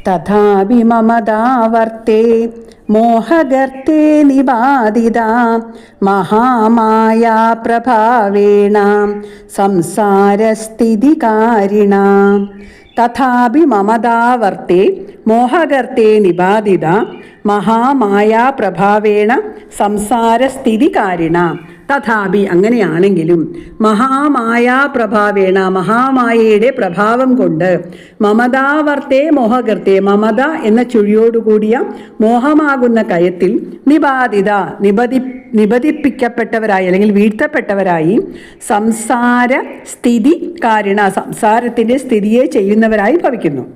തഥാപി മമതാവർത്തേ മോഹഗർത്തേ നിപാതിത മഹാമായാ പ്രഭാവേണ സംസാരസ്ഥിതികാരിണ. തഥാപി മമതാവർത്തേ മോഹഗർത്തേ നിപാതിത മഹാമായാ പ്രഭാവേണ സംസാരസ്ഥിതികാരിണ. തഥാപി അങ്ങനെയാണെങ്കിലും മഹാമായാ പ്രഭാവേണ മഹാമായയുടെ പ്രഭാവം കൊണ്ട് മമതാവർത്തേ മോഹഗർത്തേ മമത എന്ന ചുഴിയോടുകൂടിയ മോഹമാകുന്ന കയത്തിൽ നിബാധിത നിബന്ധിപ്പിക്കപ്പെട്ടവരായി അല്ലെങ്കിൽ വീഴ്ത്തപ്പെട്ടവരായി സംസാര സ്ഥിതി കാരണ സംസാരത്തിൻ്റെ സ്ഥിതിയെ ചെയ്യുന്നവരായി ഭവിക്കുന്നു.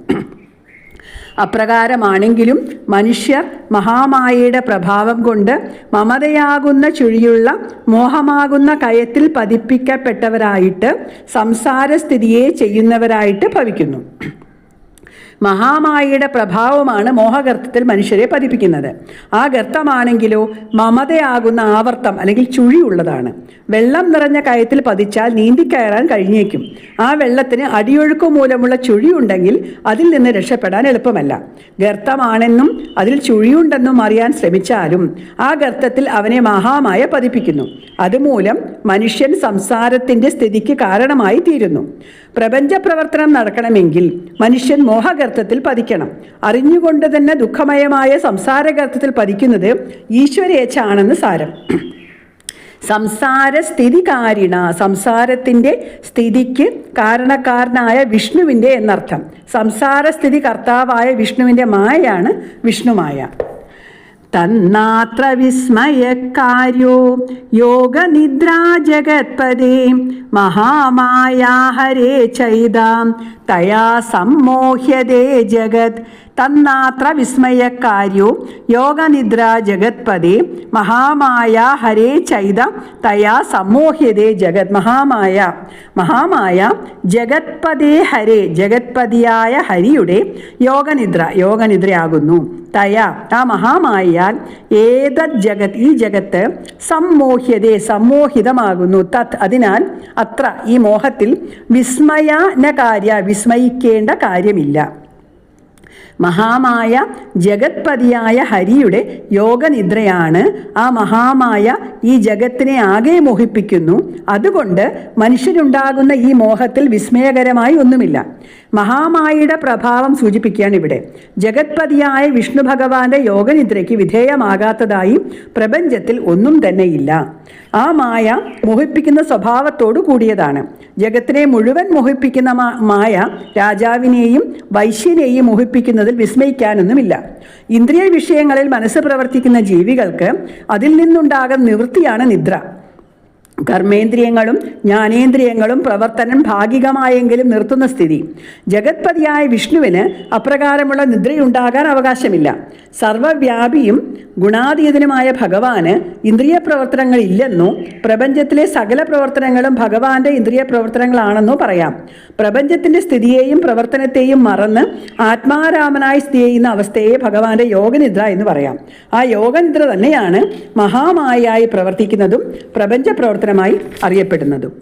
അപ്രകാരമാണെങ്കിലും മനുഷ്യർ മഹാമായയുടെ പ്രഭാവം കൊണ്ട് മമതയാകുന്ന ചുഴിയുള്ള മോഹമാകുന്ന കയത്തിൽ പതിപ്പിക്കപ്പെട്ടവരായിട്ട് സംസാരസ്ഥിതിയെ ചെയ്യുന്നവരായിട്ട് ഭവിക്കുന്നു. മഹാമായയുടെ പ്രഭാവമാണ് മോഹഗർത്തത്തിൽ മനുഷ്യരെ പതിപ്പിക്കുന്നത്. ആ ഗർത്തമാണെങ്കിലോ മമതയാകുന്ന ആവർത്തം അല്ലെങ്കിൽ ചുഴിയുള്ളതാണ്. വെള്ളം നിറഞ്ഞ കയത്തിൽ പതിച്ചാൽ നീന്തിക്കയറാൻ കഴിഞ്ഞേക്കും. ആ വെള്ളത്തിന് അടിയൊഴുക്ക് മൂലമുള്ള ചുഴിയുണ്ടെങ്കിൽ അതിൽ നിന്ന് രക്ഷപ്പെടാൻ എളുപ്പമല്ല. ഗർത്തമാണെന്നും അതിൽ ചുഴിയുണ്ടെന്നും അറിയാൻ ശ്രമിച്ചാലും ആ ഗർത്തത്തിൽ അവനെ മഹാമായ പതിപ്പിക്കുന്നു. അതുമൂലം മനുഷ്യൻ സംസാരത്തിൻ്റെ സ്ഥിതിക്ക് കാരണമായി തീരുന്നു. പ്രപഞ്ച പ്രവർത്തനം നടക്കണമെങ്കിൽ മനുഷ്യൻ മോഹഗർത്തത്തിൽ പതിക്കണം. അറിഞ്ഞുകൊണ്ട് തന്നെ ദുഃഖമയമായ സംസാരഗർത്തത്തിൽ പതിക്കുന്നത് ഈശ്വരേച്ഛയാണെന്ന് സാരം. സംസാര സ്ഥിതികാരിണ സംസാരത്തിൻ്റെ സ്ഥിതിക്ക് കാരണക്കാരനായ വിഷ്ണുവിൻ്റെ എന്നർത്ഥം. സംസാരസ്ഥിതി കർത്താവായ വിഷ്ണുവിൻ്റെ മായയാണ് വിഷ്ണുമായ. തന്നാത്ര വിസ്മയകാര്യോ യോഗനിദ്രാ ജഗത്പദേ മഹാമായാ ഹരേ ചൈതാം തയാ സമ്മോഹ്യതേ ജഗത്. തന്നാത്ര വിസ്മയകാര്യോ യോഗനിദ്രാ ജഗത്പദേ മഹാമായ ഹരേ ചൈത തയാ സമ്മോഹ്യതേ ജഗത്. മഹാമായ ജഗത്പദേ ഹരേ ജഗത്പതിയായ ഹരിയുടെ യോഗനിദ്രയാകുന്നു. തയാ ആ മഹാമായാൽ ഏതത് ജഗത് ഈ ജഗത്ത് സമ്മോഹ്യതേ സമ്മോഹിതമാകുന്നു. തത് അതിനാൽ അത്ര ഈ മോഹത്തിൽ വിസ്മയനകാര്യ വിസ്മയിക്കേണ്ട കാര്യമില്ല. മഹാമായ ജഗത്പതിയായ ഹരിയുടെ യോഗനിദ്രയാണ്. ആ മഹാമായ ഈ ജഗത്തിനെ ആകെ മോഹിപ്പിക്കുന്നു. അതുകൊണ്ട് മനുഷ്യനുണ്ടാകുന്ന ഈ മോഹത്തിൽ വിസ്മയകരമായി ഒന്നുമില്ല. മഹാമായയുടെ പ്രഭാവം സൂചിപ്പിക്കുകയാണ് ഇവിടെ. ജഗത്പതിയായ വിഷ്ണു ഭഗവാന്റെ യോഗനിദ്രയ്ക്ക് വിധേയമാകാത്തതായി പ്രപഞ്ചത്തിൽ ഒന്നും തന്നെയില്ല. ആ മായ മോഹിപ്പിക്കുന്ന സ്വഭാവത്തോടു കൂടിയതാണ്. ജഗത്തിനെ മുഴുവൻ മോഹിപ്പിക്കുന്ന മായ രാജാവിനെയും വൈശ്യനെയും മോഹിപ്പിക്കുന്നതിൽ വിസ്മയിക്കാനൊന്നുമില്ല. ഇന്ദ്രിയ വിഷയങ്ങളിൽ മനസ്സ് പ്രവർത്തിക്കുന്ന ജീവികൾക്ക് അതിൽ നിന്നുണ്ടാകുന്ന നിവൃത്തിയാണ് നിദ്ര. കർമ്മേന്ദ്രിയങ്ങളും ജ്ഞാനേന്ദ്രിയങ്ങളും പ്രവർത്തനം ഭാഗികമായെങ്കിലും നിർത്തുന്ന സ്ഥിതി. ജഗത്പതിയായ വിഷ്ണുവിന് അപ്രകാരമുള്ള നിദ്രയുണ്ടാകാൻ അവകാശമില്ല. സർവവ്യാപിയും ഗുണാതീതനുമായ ഭഗവാന് ഇന്ദ്രിയ പ്രവർത്തനങ്ങൾ ഇല്ലെന്നോ പ്രപഞ്ചത്തിലെ സകല പ്രവർത്തനങ്ങളും ഭഗവാന്റെ ഇന്ദ്രിയ പ്രവർത്തനങ്ങളാണെന്നോ പറയാം. പ്രപഞ്ചത്തിൻ്റെ സ്ഥിതിയെയും പ്രവർത്തനത്തെയും മറന്ന് ആത്മാരാമനായി സ്ഥിതി ചെയ്യുന്ന അവസ്ഥയെ ഭഗവാന്റെ യോഗനിദ്ര എന്ന് പറയാം. ആ യോഗനിദ്ര തന്നെയാണ് മഹാമായായി പ്രവർത്തിക്കുന്നതും പ്രപഞ്ച പ്രവർത്തനമായി അറിയപ്പെടുന്നതും.